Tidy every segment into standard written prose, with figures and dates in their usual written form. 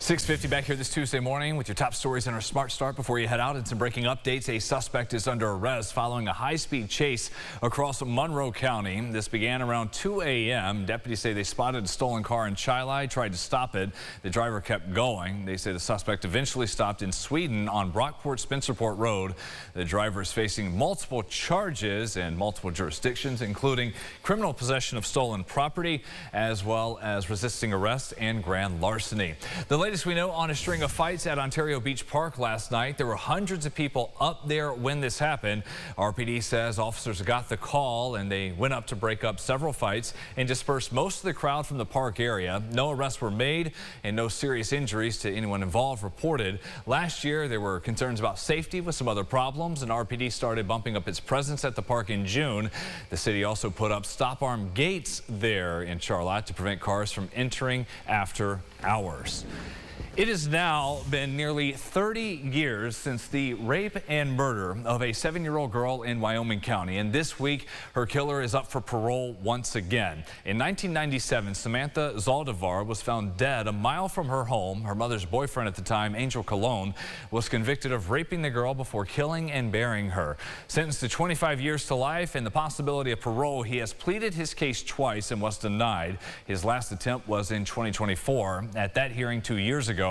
6:50 back here this Tuesday morning with your top stories in our Smart Start. Before you head out, and some breaking updates. A suspect is under arrest following a high-speed chase across Monroe County. This began around 2 a.m. Deputies say they spotted a stolen car in Chili, tried to stop it. The driver kept going. They say the suspect eventually stopped in Sweden on Brockport-Spencerport Road. The driver is facing multiple charges in multiple jurisdictions, including criminal possession of stolen property, as well as resisting arrest and grand larceny. The latest we know on a string of fights at Ontario Beach Park last night. There were hundreds of people up there when this happened. RPD says officers got the call and they went up to break up several fights and disperse most of the crowd from the park area. No arrests were made and no serious injuries to anyone involved reported. Last year there were concerns about safety with some other problems, and RPD started bumping up its presence at the park in June. The city also put up stop-arm gates there in Charlotte to prevent cars from entering after hours. It has now been nearly 30 years since the rape and murder of a 7-year-old girl in Wyoming County, and this week her killer is up for parole once again. In 1997, Samantha Zaldivar was found dead a mile from her home. Her mother's boyfriend at the time, Angel Colon, was convicted of raping the girl before killing and burying her. Sentenced to 25 years to life and the possibility of parole, he has pleaded his case twice and was denied. His last attempt was in 2024. At that hearing 2 years ago,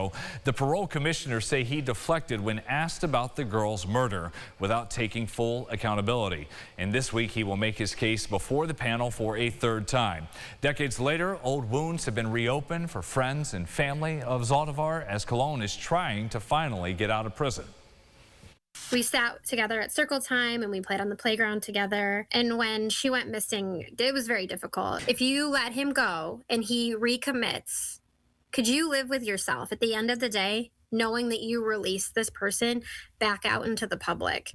the parole commissioners say he deflected when asked about the girl's murder without taking full accountability. And this week he will make his case before the panel for a third time. Decades later, old wounds have been reopened for friends and family of Zaldivar as Colon is trying to finally get out of prison. We sat together at circle time and we played on the playground together. And when she went missing, it was very difficult. If you let him go and he recommits, could you live with yourself at the end of the day, knowing that you released this person back out into the public?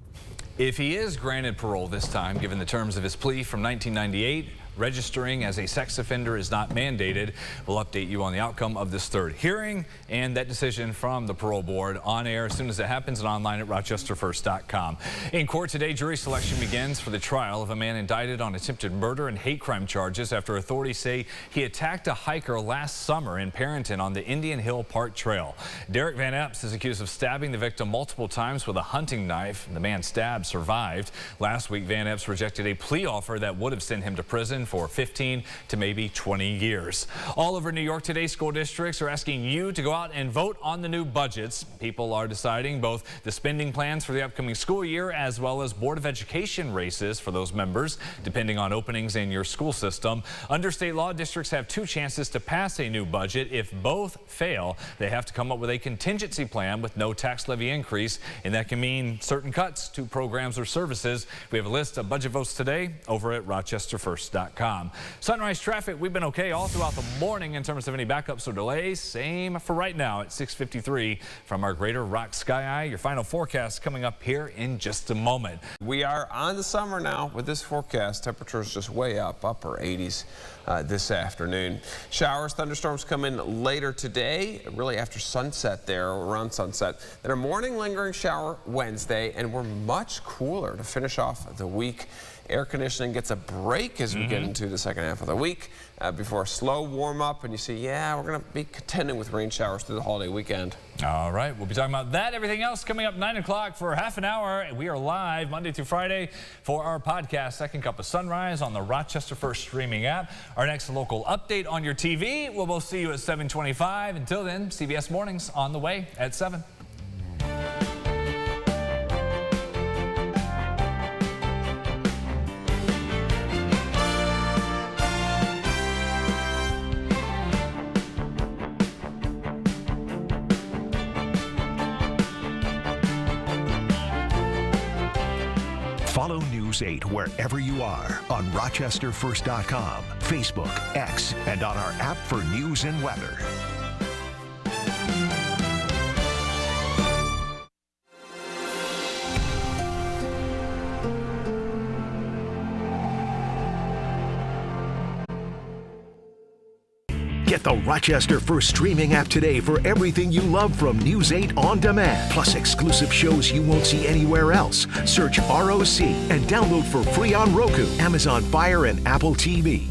If he is granted parole this time, given the terms of his plea from 1998, registering as a sex offender is not mandated. We'll update you on the outcome of this third hearing and that decision from the parole board on air as soon as it happens and online at rochesterfirst.com. In court today, jury selection begins for the trial of a man indicted on attempted murder and hate crime charges after authorities say he attacked a hiker last summer in Perrington on the Indian Hill Park Trail. Derek Van Epps is accused of stabbing the victim multiple times with a hunting knife. The man stabbed survived. Last week, Van Epps rejected a plea offer that would have sent him to prison for 15 to maybe 20 years. All over New York today, school districts are asking you to go out and vote on the new budgets. People are deciding both the spending plans for the upcoming school year as well as Board of Education races for those members, depending on openings in your school system. Under state law, districts have 2 chances to pass a new budget. If both fail, they have to come up with a contingency plan with no tax levy increase, and that can mean certain cuts to programs or services. We have a list of budget votes today over at rochesterfirst.com. Sunrise traffic, we've been okay all throughout the morning in terms of any backups or delays. Same for right now at 6:53 from our Greater Rock Sky Eye. Your final forecast coming up here in just a moment. We are on the summer now with this forecast. Temperatures just way up, upper 80s this afternoon. Showers, thunderstorms come in later today, really after sunset there, around sunset. Then a morning lingering shower Wednesday, and we're much cooler to finish off the week. Air conditioning gets a break as we get into the second half of the week before a slow warm up, and you see, yeah, we're going to be contending with rain showers through the holiday weekend. All right, we'll be talking about that, everything else coming up 9 o'clock for half an hour. We are live Monday through Friday for our podcast, Second Cup of Sunrise, on the Rochester First streaming app. Our next local update on your TV. We'll both see you at 7:25. Until then, CBS Mornings on the way at 7. Follow News 8 wherever you are on rochesterfirst.com, Facebook, X, and on our app for news and weather. Get the Rochester First streaming app today for everything you love from News 8 On Demand, plus exclusive shows you won't see anywhere else. Search ROC and download for free on Roku, Amazon Fire, and Apple TV.